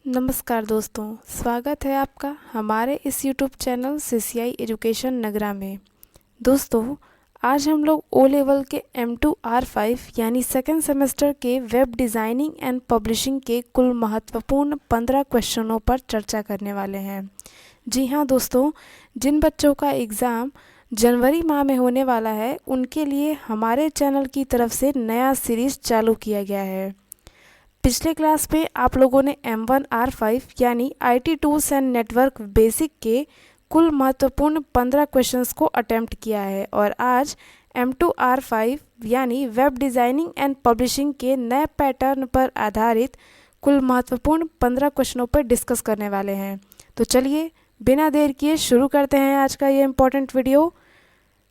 नमस्कार दोस्तों, स्वागत है आपका हमारे इस YouTube चैनल CCI एजुकेशन नगरा में। दोस्तों, आज हम लोग ओ लेवल के M2R5 यानी सेकेंड सेमेस्टर के वेब डिज़ाइनिंग एंड पब्लिशिंग के कुल महत्वपूर्ण 15 क्वेश्चनों पर चर्चा करने वाले हैं। जी हाँ दोस्तों, जिन बच्चों का एग्ज़ाम जनवरी माह में होने वाला है उनके लिए हमारे चैनल की तरफ से नया सीरीज़ चालू किया गया है। पिछले क्लास में आप लोगों ने M1R5 यानी IT tools and network basic के कुल महत्वपूर्ण 15 क्वेश्चंस को अटेम्प्ट किया है और आज M2R5 यानी वेब डिज़ाइनिंग एंड पब्लिशिंग के नए पैटर्न पर आधारित कुल महत्वपूर्ण 15 क्वेश्चनों पर डिस्कस करने वाले हैं। तो चलिए बिना देर किए शुरू करते हैं आज का ये इम्पोर्टेंट वीडियो।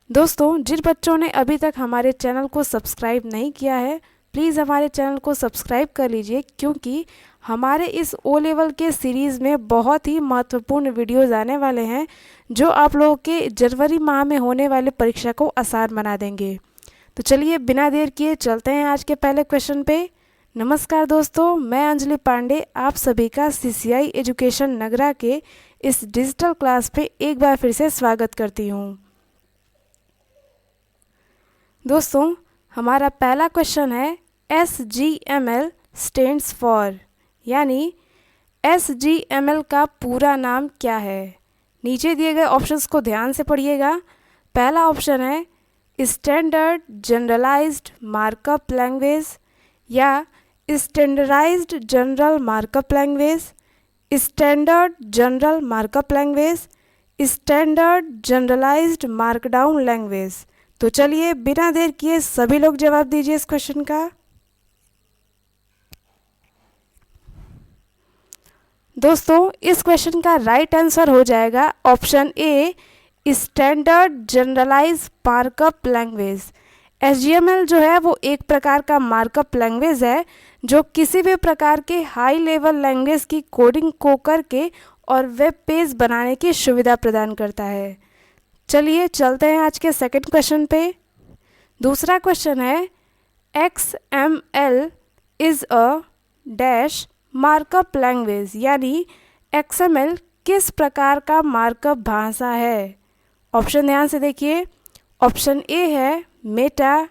दोस्तों, जिन बच्चों ने अभी तक हमारे चैनल को सब्सक्राइब नहीं किया है, प्लीज़ हमारे चैनल को सब्सक्राइब कर लीजिए, क्योंकि हमारे इस ओ लेवल के सीरीज़ में बहुत ही महत्वपूर्ण वीडियोज़ आने वाले हैं जो आप लोगों के जनवरी माह में होने वाले परीक्षा को आसान बना देंगे। तो चलिए बिना देर किए चलते हैं आज के पहले क्वेश्चन पे। नमस्कार दोस्तों, मैं अंजलि पांडे आप सभी का CCI एजुकेशन नगरा के इस डिजिटल क्लास पे एक बार फिर से स्वागत करती हूँ। दोस्तों, हमारा पहला क्वेश्चन है SGML स्टैंड्स फॉर यानी SGML का पूरा नाम क्या है। नीचे दिए गए ऑप्शंस को ध्यान से पढ़िएगा। पहला ऑप्शन है स्टैंडर्ड जनरलाइज्ड मार्कअप लैंग्वेज या standardized general markup language, standard general markup language, standard generalized markdown language. तो चलिए बिना देर किए सभी लोग जवाब दीजिए इस क्वेश्चन का। दोस्तों, इस क्वेश्चन का राइट आंसर हो जाएगा option A standard generalize markup language. SGML जो है वो एक प्रकार का मार्कअप लैंग्वेज है जो किसी भी प्रकार के हाई लेवल लैंग्वेज की कोडिंग को करके और वेब पेज बनाने की सुविधा प्रदान करता है। चलिए चलते हैं आज के सेकंड क्वेश्चन पे। दूसरा क्वेश्चन है XML is a dash markup language यानी XML किस प्रकार का मार्कअप भाषा है। ऑप्शन ध्यान से देखिए। ऑप्शन ए है meta,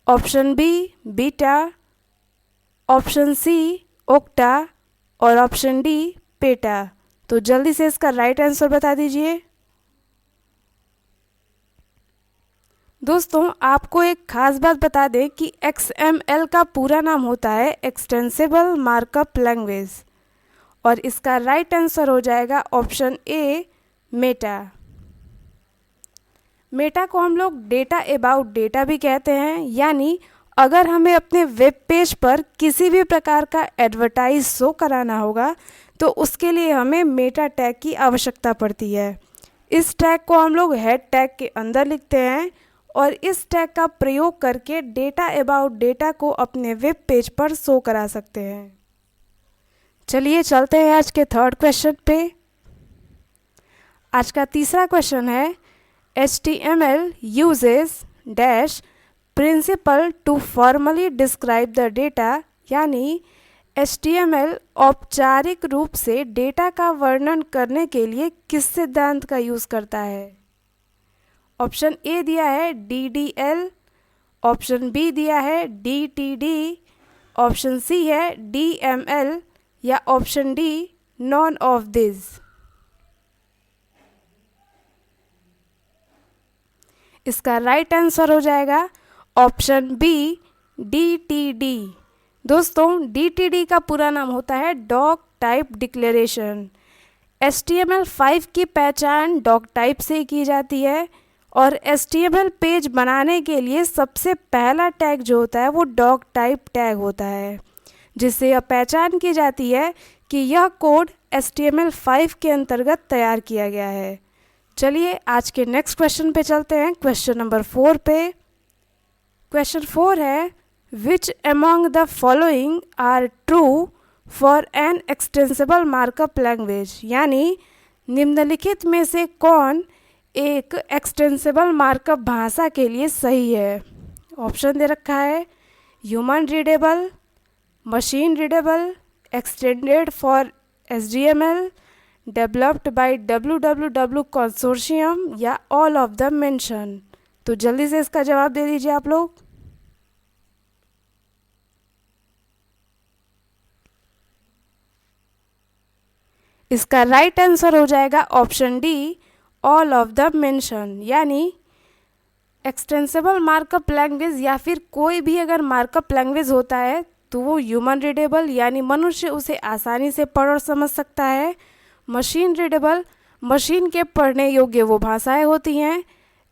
option B beta, option C octa और ऑप्शन डी पेटा। तो जल्दी से इसका राइट आंसर बता दीजिए। दोस्तों, आपको एक खास बात बता दें कि XML का पूरा नाम होता है एक्सटेंसिबल मार्कअप लैंग्वेज और इसका राइट आंसर हो जाएगा ऑप्शन ए मेटा। मेटा को हम लोग डेटा अबाउट डेटा भी कहते हैं, यानी अगर हमें अपने वेब पेज पर किसी भी प्रकार का एडवर्टाइज शो कराना होगा तो उसके लिए हमें मेटा टैग की आवश्यकता पड़ती है। इस टैग को हम लोग हेड टैग के अंदर लिखते हैं और इस टैग का प्रयोग करके डेटा अबाउट डेटा को अपने वेब पेज पर शो करा सकते हैं। चलिए चलते हैं आज के थर्ड क्वेश्चन पे। आज का तीसरा क्वेश्चन है HTML uses dash principle to formally describe the data यानी HTML औपचारिक रूप से डेटा का वर्णन करने के लिए किस सिद्धांत का यूज़ करता है। ऑप्शन ए दिया है DDL, ऑप्शन बी दिया है DTD, ऑप्शन सी है DML या option D none of this. इसका राइट आंसर हो जाएगा ऑप्शन बी DTD। दोस्तों, DTD का पूरा नाम होता है डॉक टाइप डिक्लेरेशन। HTML5 की पहचान डॉक टाइप से की जाती है और HTML पेज बनाने के लिए सबसे पहला टैग जो होता है वो डॉक टाइप टैग होता है, जिससे यह पहचान की जाती है कि यह कोड HTML5 के अंतर्गत तैयार किया गया है। चलिए आज के नेक्स्ट क्वेश्चन पे चलते हैं, क्वेश्चन नंबर 4 पे। क्वेश्चन 4 है which among the following are true for an extensible markup language यानी निम्नलिखित में से कौन एक एक्सटेंसिबल मार्कअप भाषा के लिए सही है। ऑप्शन दे रखा है human readable, machine readable, extended for HTML, developed by www consortium या all of the mentioned। तो जल्दी से इसका जवाब दे दीजिए आप लोग। इसका राइट आंसर हो जाएगा option D, all of the mention. यानी एक्सटेंसिबल मार्कअप लैंग्वेज या फिर कोई भी अगर मार्कअप लैंग्वेज होता है तो वो ह्यूमन रीडेबल यानी मनुष्य उसे आसानी से पढ़ और समझ सकता है। मशीन रीडेबल, मशीन के पढ़ने योग्य वो भाषाएं होती हैं।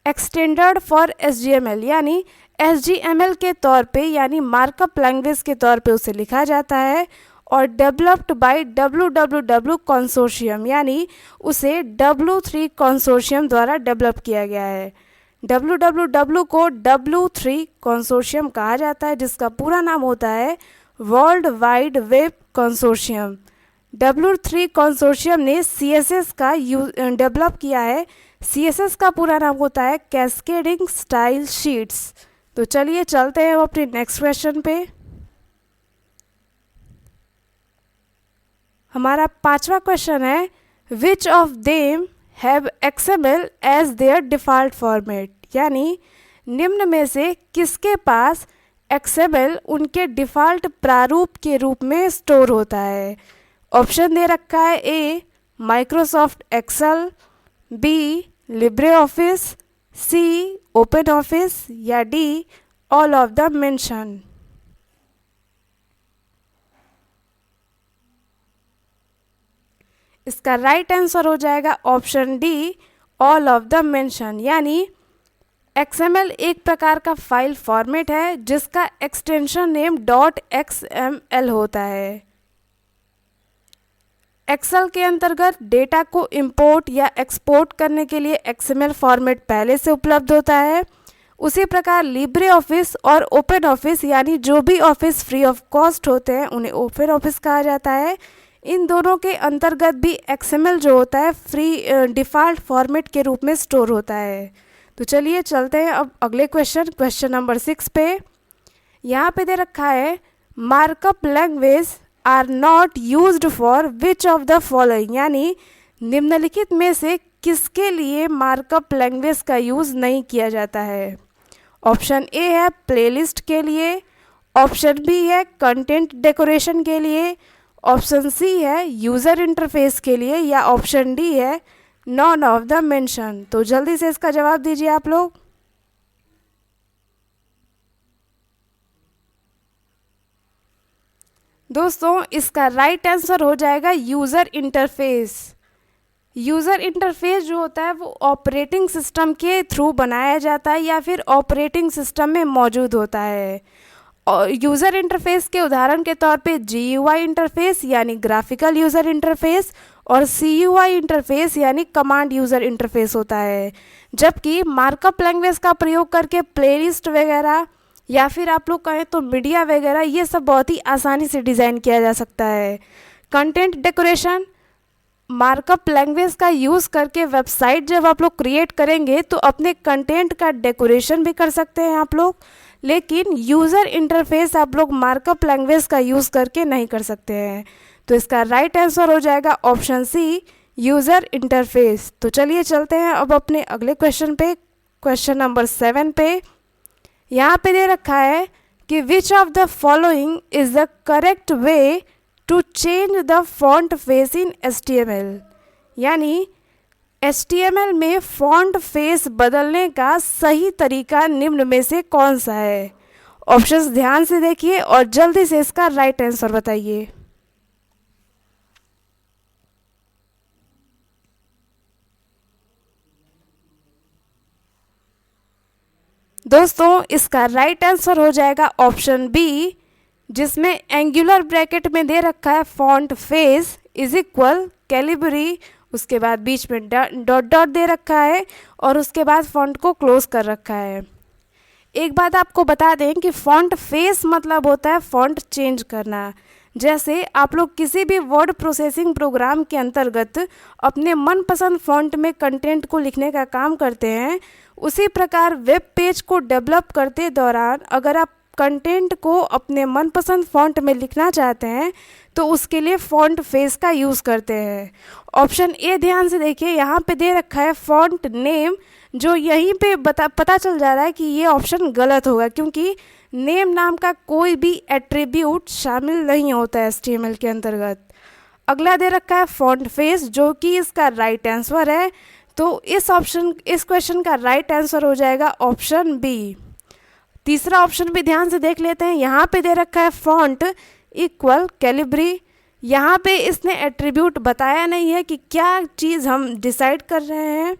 एक्सटेंडेड फॉर HTML यानी HTML के तौर पे यानी मार्कअप लैंग्वेज के तौर पे उसे लिखा जाता है। और डेवलप्ड बाय www कंसोर्शियम यानी उसे W3 कंसोर्शियम द्वारा डेवलप किया गया है। www को W3 कंसोर्शियम कहा जाता है जिसका पूरा नाम होता है world wide web consortium. W3 consortium ने CSS का डेवलप किया है। CSS का पूरा नाम होता है कैस्केडिंग स्टाइल शीट्स। तो चलिए चलते हैं अपने नेक्स्ट क्वेश्चन पे। हमारा 5वां क्वेश्चन है which of them have XML as their default format. यानी निम्न में से किसके पास XML उनके डिफ़ॉल्ट प्रारूप के रूप में स्टोर होता है। ऑप्शन दे रखा है A Microsoft Excel, B Libre Office, C Open Office या D all of the mention. इसका राइट आंसर हो जाएगा option D all of the mention. यानी XML एक प्रकार का फाइल फॉर्मेट है जिसका एक्सटेंशन नेम .xml होता है। एक्सेल के अंतर्गत डेटा को इंपोर्ट या एक्सपोर्ट करने के लिए XML फॉर्मेट पहले से उपलब्ध होता है। उसी प्रकार लिब्रे ऑफिस और ओपन ऑफिस यानी जो भी ऑफिस फ्री ऑफ कॉस्ट होते हैं उन्हें ओपन ऑफिस कहा जाता है। इन दोनों के अंतर्गत भी XML जो होता है फ्री डिफ़ॉल्ट फॉर्मेट के रूप में स्टोर होता है। तो चलिए चलते हैं अब अगले क्वेश्चन नंबर 6 पे। यहाँ पे दे रखा है markup language are not used for which of the following. यानी निम्नलिखित में से किसके लिए मार्कअप लैंग्वेज का यूज़ नहीं किया जाता है। ऑप्शन ए है प्लेलिस्ट के लिए, ऑप्शन बी है कंटेंट डेकोरेशन के लिए, ऑप्शन सी है यूज़र इंटरफेस के लिए या ऑप्शन डी है नॉन ऑफ द मेंशन। तो जल्दी से इसका जवाब दीजिए आप लोग। दोस्तों इसका राइट आंसर हो जाएगा यूज़र इंटरफेस। यूज़र इंटरफेस जो होता है वो ऑपरेटिंग सिस्टम के थ्रू बनाया जाता है या फिर ऑपरेटिंग सिस्टम में मौजूद होता है। और यूज़र इंटरफेस के उदाहरण के तौर पे GUI इंटरफेस यानी ग्राफिकल यूज़र इंटरफेस और CUI इंटरफेस यानी कमांड यूज़र इंटरफेस होता है। जबकि मार्कअप लैंग्वेज का प्रयोग करके प्लेलिस्ट वगैरह या फिर आप लोग कहें तो मीडिया वगैरह ये सब बहुत ही आसानी से डिज़ाइन किया जा सकता है। कंटेंट डेकोरेशन मार्कअप लैंग्वेज का यूज़ करके वेबसाइट जब आप लोग क्रिएट करेंगे तो अपने कंटेंट का डेकोरेशन भी कर सकते हैं आप लोग, लेकिन यूज़र इंटरफेस आप लोग मार्कअप लैंग्वेज का यूज़ करके नहीं कर सकते हैं। तो इसका राइट आंसर हो जाएगा ऑप्शन सी यूज़र इंटरफेस। तो चलिए चलते हैं अब अपने अगले क्वेश्चन पे, क्वेश्चन नंबर 7 पे। यहाँ पे दे रखा है कि which of the following is the correct way to change the font face in HTML। यानी HTML में फॉन्ट फेस बदलने का सही तरीका निम्न में से कौन सा है। ऑप्शंस ध्यान से देखिए और जल्दी से इसका राइट आंसर बताइए। दोस्तों इसका राइट आंसर हो जाएगा ऑप्शन बी, जिसमें एंगुलर ब्रैकेट में दे रखा है font face is equal Calibri, उसके बाद बीच में डॉट डॉट दे रखा है और उसके बाद फॉन्ट को क्लोज कर रखा है। एक बात आपको बता दें कि फॉन्ट फेस मतलब होता है फॉन्ट चेंज करना। जैसे आप लोग किसी भी वर्ड प्रोसेसिंग प्रोग्राम के अंतर्गत अपने मनपसंद फॉन्ट में कंटेंट को लिखने का काम करते हैं, उसी प्रकार वेब पेज को डेवलप करते दौरान अगर आप कंटेंट को अपने मनपसंद फ़ॉन्ट में लिखना चाहते हैं तो उसके लिए फ़ॉन्ट फेस का यूज़ करते हैं। ऑप्शन ए ध्यान से देखिए, यहाँ पे दे रखा है फ़ॉन्ट नेम, जो यहीं पे पता चल जा रहा है कि ये ऑप्शन गलत होगा, क्योंकि नेम नाम का कोई भी एट्रीब्यूट शामिल नहीं होता है HTML के अंतर्गत। अगला दे रखा है फ़ॉन्ट फेस, जो कि इसका राइट आंसर है। तो इस क्वेश्चन का राइट आंसर हो जाएगा ऑप्शन बी। तीसरा ऑप्शन भी ध्यान से देख लेते हैं। यहाँ पे दे रखा है फ़ॉन्ट इक्वल कैलिब्री। यहाँ पे इसने एट्रीब्यूट बताया नहीं है कि क्या चीज़ हम डिसाइड कर रहे हैं।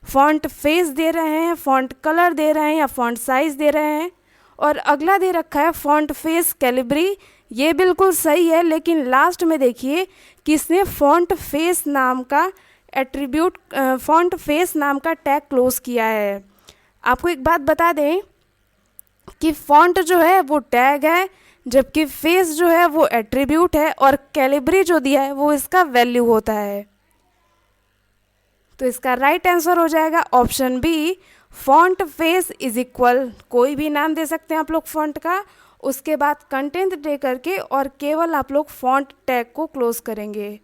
फ़ॉन्ट फेस दे रहे हैं, फ़ॉन्ट कलर दे रहे हैं या फ़ॉन्ट साइज़ दे रहे हैं। और अगला दे रखा है फ़ॉन्ट फेस कैलिब्री। ये बिल्कुल सही है, लेकिन लास्ट में देखिए कि इसने फ़ॉन्ट फेस नाम का एट्रीब्यूट, फ़ॉन्ट फेस नाम का टैग क्लोज किया है। आपको एक बात बता दें कि फ़ॉन्ट जो है वो टैग है, जबकि फेस जो है वो एट्रीब्यूट है, और कैलिब्री जो दिया है वो इसका वैल्यू होता है। तो इसका राइट आंसर हो जाएगा option B, font face is equal, कोई भी नाम दे सकते हैं आप लोग फ़ॉन्ट का, उसके बाद कंटेंट दे करके और केवल आप लोग फ़ॉन्ट टैग को क्लोज करेंगे।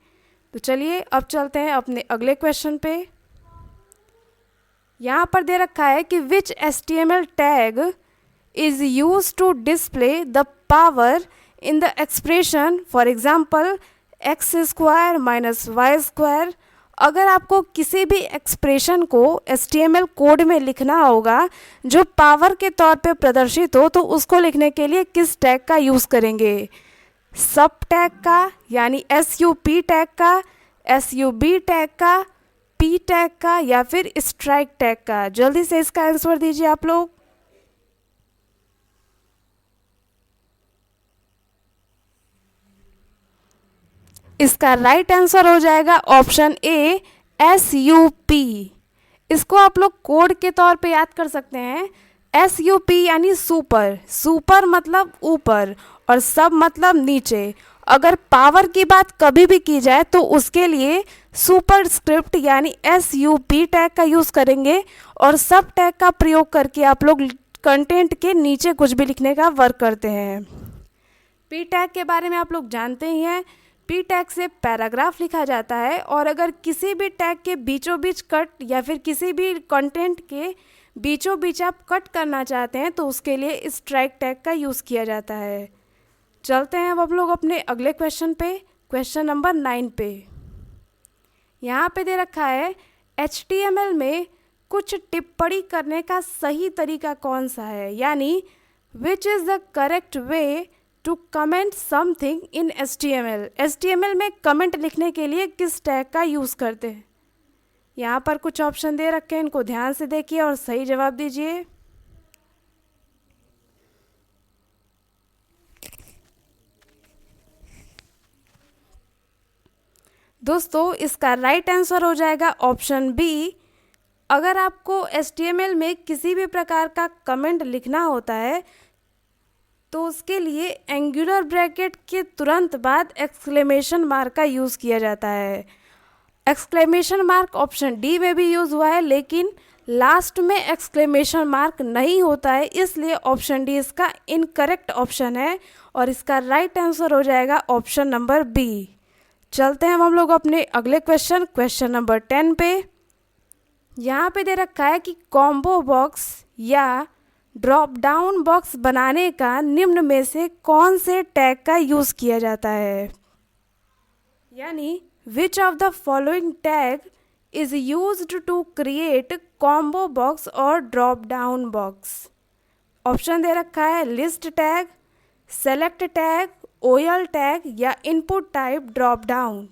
तो चलिए अब चलते हैं अपने अगले क्वेश्चन पे। यहाँ पर दे रखा है कि which HTML tag is use to display the power in the expression, for example x² minus y²। अगर आपको किसी भी एक्सप्रेशन को HTML कोड में लिखना होगा जो पावर के तौर पे प्रदर्शित हो, तो उसको लिखने के लिए किस टैग का यूज़ करेंगे? सब टैग का, यानी SUP टैग का, SUB टैग का, P टैग का, या फिर स्ट्राइक टैग का? जल्दी से इसका आंसर दीजिए आप लोग। इसका राइट आंसर हो जाएगा ऑप्शन ए, SUP। इसको आप लोग कोड के तौर पे याद कर सकते हैं। SUP यानी सुपर, सुपर मतलब ऊपर और सब मतलब नीचे। अगर पावर की बात कभी भी की जाए तो उसके लिए सुपर स्क्रिप्ट यानी SUP टैग का यूज़ करेंगे, और सब टैग का प्रयोग करके आप लोग कंटेंट के नीचे कुछ भी लिखने का वर्क करते हैं। P टैग के बारे में आप लोग जानते ही हैं। P टैग से पैराग्राफ लिखा जाता है, और अगर किसी भी टैग के बीचों बीच कट या फिर किसी भी कंटेंट के बीचों बीच आप कट करना चाहते हैं तो उसके लिए स्ट्राइक टैग का यूज़ किया जाता है। चलते हैं अब हम लोग अपने अगले क्वेश्चन पे, क्वेश्चन नंबर 9 पे। यहाँ पे दे रखा है HTML में कुछ टिप्पणी करने का सही तरीका कौन सा है, यानी which is the correct way to comment something in HTML। HTML में कमेंट लिखने के लिए किस टैग का यूज़ करते हैं? यहाँ पर कुछ ऑप्शन दे रखे हैं, इनको ध्यान से देखिए और सही जवाब दीजिए। दोस्तों इसका राइट आंसर हो जाएगा ऑप्शन बी। अगर आपको HTML में किसी भी प्रकार का कमेंट लिखना होता है तो उसके लिए एंगुलर ब्रैकेट के तुरंत बाद एक्सक्लेमेशन मार्क का यूज़ किया जाता है। एक्सक्लेमेशन मार्क ऑप्शन डी में भी यूज़ हुआ है, लेकिन लास्ट में एक्सक्लेमेशन मार्क नहीं होता है, इसलिए ऑप्शन डी इसका इनकरेक्ट ऑप्शन है, और इसका राइट आंसर हो जाएगा ऑप्शन नंबर बी। चलते हैं हम लोग अपने अगले क्वेश्चन, क्वेश्चन नंबर 10 पे। यहाँ पे दे रखा है कि कॉम्बो बॉक्स या ड्रॉप डाउन बॉक्स बनाने का निम्न में से कौन से टैग का यूज़ किया जाता है, यानी which of the following tag is used to create combo box और ड्रॉप डाउन बॉक्स। ऑप्शन दे रखा है list tag, select tag, OL tag या इनपुट टाइप ड्रॉप डाउन।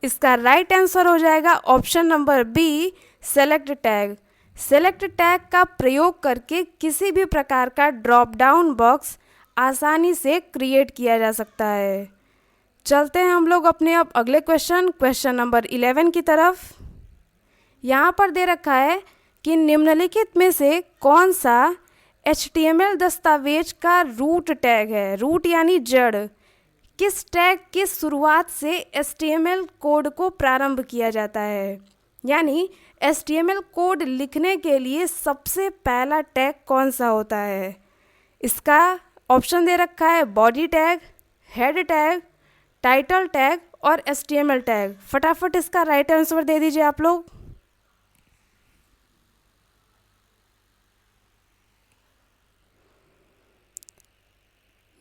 इसका राइट आंसर हो जाएगा option number B, select tag. Select tag का प्रयोग करके किसी भी प्रकार का ड्रॉप डाउन बॉक्स आसानी से क्रिएट किया जा सकता है। चलते हैं हम लोग अपने अब अगले क्वेश्चन, क्वेश्चन नंबर 11 की तरफ। यहाँ पर दे रखा है कि निम्नलिखित में से कौन सा HTML दस्तावेज का रूट टैग है। रूट यानी जड़। किस टैग की शुरुआत से HTML कोड को प्रारंभ किया जाता है? यानी HTML कोड लिखने के लिए सबसे पहला टैग कौन सा होता है? इसका ऑप्शन दे रखा है body tag, head tag, title tag और HTML टैग। फटाफट इसका राइट आंसर दे दीजिए आप लोग।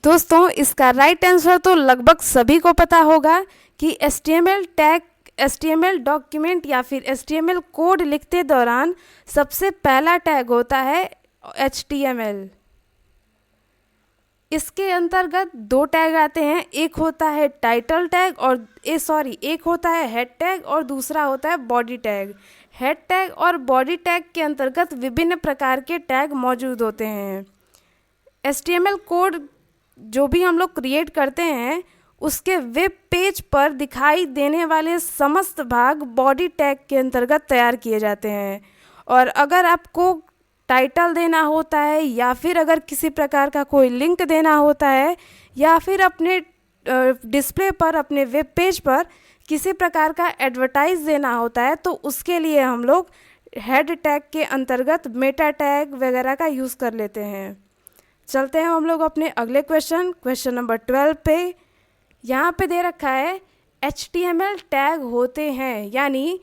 दोस्तों इसका राइट आंसर तो लगभग सभी को पता होगा कि HTML टैग HTML डॉक्यूमेंट या फिर HTML कोड लिखते दौरान सबसे पहला टैग होता है HTML। इसके अंतर्गत दो टैग आते हैं, एक होता है टाइटल टैग और एक होता है हेड टैग और दूसरा होता है बॉडी टैग। हेड टैग और बॉडी टैग के अंतर्गत विभिन्न प्रकार के टैग मौजूद होते हैं। HTML कोड जो भी हम लोग क्रिएट करते हैं उसके वेब पेज पर दिखाई देने वाले समस्त भाग बॉडी टैग के अंतर्गत तैयार किए जाते हैं। और अगर आपको टाइटल देना होता है या फिर अगर किसी प्रकार का कोई लिंक देना होता है या फिर अपने डिस्प्ले पर अपने वेब पेज पर किसी प्रकार का एडवर्टाइज देना होता है तो उसके लिए हम लोग हेड टैग के अंतर्गत मेटा टैग वगैरह का यूज़ कर लेते हैं। चलते हैं हम लोग अपने अगले क्वेश्चन नंबर 12 पे। यहाँ पे दे रखा है HTML टैग होते हैं यानी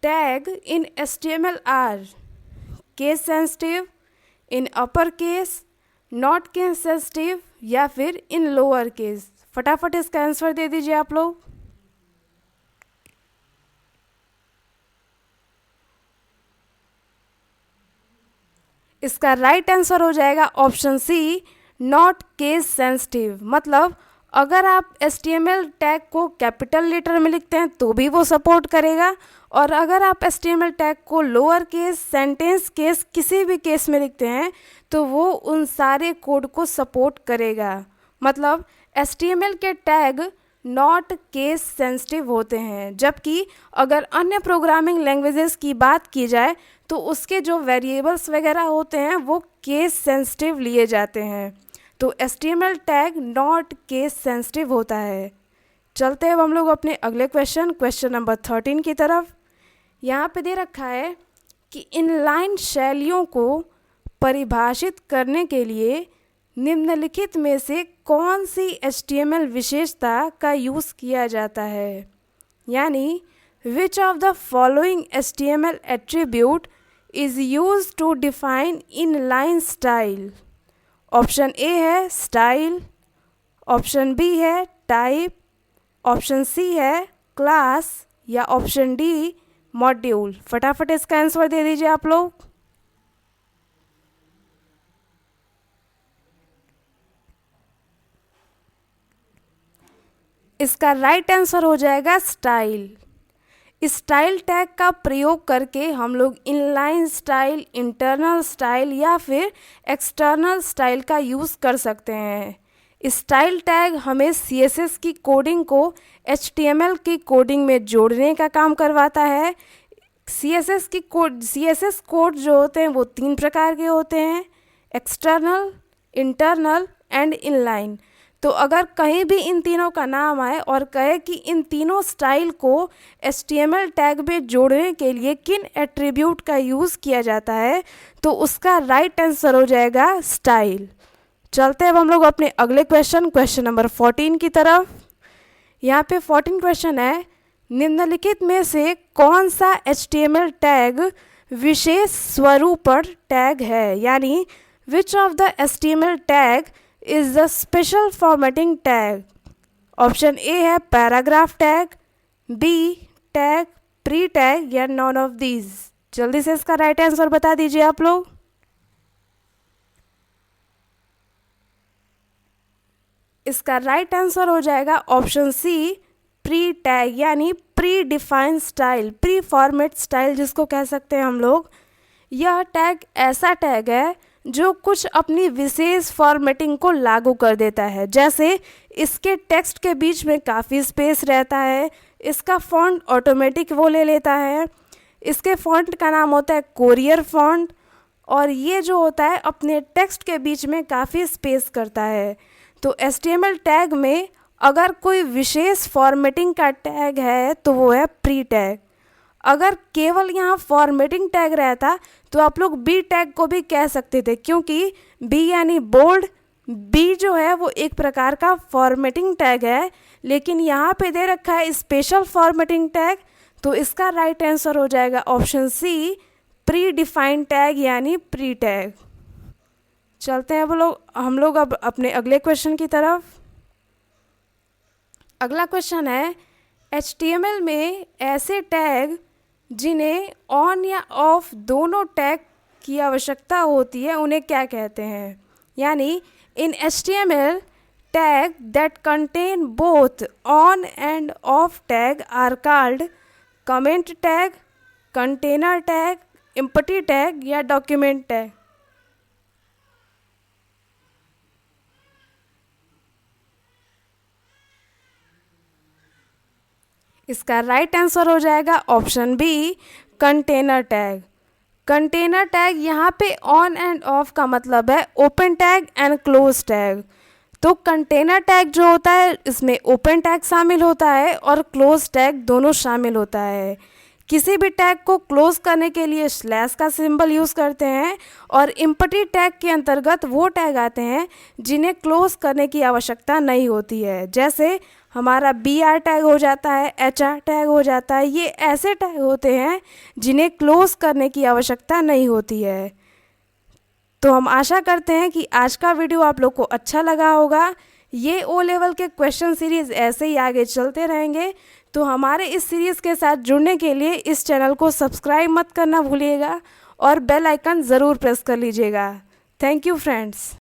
tag in HTML are case sensitive, in upper case, not case sensitive या फिर इन लोअर केस। फटाफट इसका आंसर दे दीजिए आप लोग। इसका राइट आंसर हो जाएगा option C, not case sensitive. मतलब अगर आप HTML टैग को कैपिटल लेटर में लिखते हैं तो भी वो सपोर्ट करेगा और अगर आप HTML टैग को लोअर केस, सेंटेंस केस, किसी भी केस में लिखते हैं तो वो उन सारे कोड को सपोर्ट करेगा। मतलब HTML के टैग नॉट केस सेंसिटिव होते हैं, जबकि अगर अन्य प्रोग्रामिंग लैंग्वेजेस की बात की जाए तो उसके जो वेरिएबल्स वगैरह होते हैं वो केस सेंसिटिव लिए जाते हैं। तो HTML tag not case sensitive होता है। चलते हैं अब हम लोग अपने अगले क्वेश्चन नंबर 13 की तरफ। यहाँ पे दे रखा है कि इनलाइन शैलियों को परिभाषित करने के लिए निम्नलिखित में से कौन सी HTML विशेषता का यूज़ किया जाता है? यानी which of the following HTML attribute is use to define inline style? Option A है स्टाइल, ऑप्शन बी है टाइप, ऑप्शन सी है क्लास या ऑप्शन डी मॉड्यूल। फटाफट इसका आंसर दे दीजिए आप लोग। इसका राइट आंसर हो जाएगा स्टाइल। स्टाइल टैग का प्रयोग करके हम लोग इनलाइन स्टाइल, इंटरनल स्टाइल या फिर एक्सटर्नल स्टाइल का यूज़ कर सकते हैं। स्टाइल टैग हमें CSS की कोडिंग को HTML की कोडिंग में जोड़ने का काम करवाता है। CSS कोड जो होते हैं वो 3 प्रकार के होते हैं, एक्सटर्नल, इंटरनल एंड इनलाइन। तो अगर कहीं भी इन तीनों का नाम आए और कहे कि इन तीनों स्टाइल को HTML टैग में जोड़ने के लिए किन एट्रीब्यूट का यूज़ किया जाता है तो उसका राइट आंसर हो जाएगा स्टाइल। चलते हैं अब हम लोग अपने अगले क्वेश्चन नंबर 14 की तरफ। यहाँ पे 14 क्वेश्चन है, निम्नलिखित में से कौन सा HTML टैग विशेष स्वरूपण टैग है? यानी which of the HTML tag is the special formatting tag? Option A है paragraph tag, B tag, pre tag या नॉन ऑफ दीज। जल्दी से इसका राइट आंसर बता दीजिए आप लोग। इसका राइट आंसर हो जाएगा ऑप्शन सी, प्री टैग यानी pre defined style, pre format style जिसको कह सकते हैं हम लोग। यह टैग ऐसा टैग है जो कुछ अपनी विशेष फॉर्मेटिंग को लागू कर देता है। जैसे इसके टेक्स्ट के बीच में काफ़ी स्पेस रहता है, इसका फॉन्ट ऑटोमेटिक वो ले लेता है, इसके फॉन्ट का नाम होता है कोरियर फॉन्ट और ये जो होता है अपने टेक्स्ट के बीच में काफ़ी स्पेस करता है। तो HTML टैग में अगर कोई विशेष फॉर्मेटिंग का टैग है तो वो है प्री टैग। अगर केवल यहाँ फॉर्मेटिंग टैग रहता तो आप लोग बी टैग को भी कह सकते थे, क्योंकि बी यानी बोल्ड, बी जो है वो एक प्रकार का फॉर्मेटिंग टैग है, लेकिन यहाँ पे दे रखा है स्पेशल फॉर्मेटिंग टैग, तो इसका राइट आंसर हो जाएगा option C, predefined tag यानी प्री टैग। चलते हैं हम लोग अब अपने अगले क्वेश्चन की तरफ। अगला क्वेश्चन है HTML में ऐसे टैग जिन्हें ऑन या ऑफ दोनों टैग की आवश्यकता होती है उन्हें क्या कहते हैं। यानी in HTML tag that contain both on and off tag are called comment tag, container tag, empty tag या डॉक्यूमेंट टैग। इसका राइट आंसर हो जाएगा option B, container tag. Container tag यहाँ पे ऑन एंड ऑफ का मतलब है open tag and close tag. तो कंटेनर टैग जो होता है इसमें ओपन टैग शामिल होता है और क्लोज टैग दोनों शामिल होता है। किसी भी टैग को क्लोज करने के लिए स्लैश का सिंबल यूज़ करते हैं, और एम्प्टी टैग के अंतर्गत वो टैग आते हैं जिन्हें क्लोज करने की आवश्यकता नहीं होती है। जैसे हमारा BR टैग हो जाता है, HR टैग हो जाता है, ये ऐसे टैग होते हैं जिन्हें क्लोज करने की आवश्यकता नहीं होती है। तो हम आशा करते हैं कि आज का वीडियो आप लोग को अच्छा लगा होगा। ये O लेवल के क्वेश्चन सीरीज़ ऐसे ही आगे चलते रहेंगे, तो हमारे इस सीरीज़ के साथ जुड़ने के लिए इस चैनल को सब्सक्राइब मत करना भूलिएगा और बेल आइकन ज़रूर प्रेस कर लीजिएगा। Thank you friends.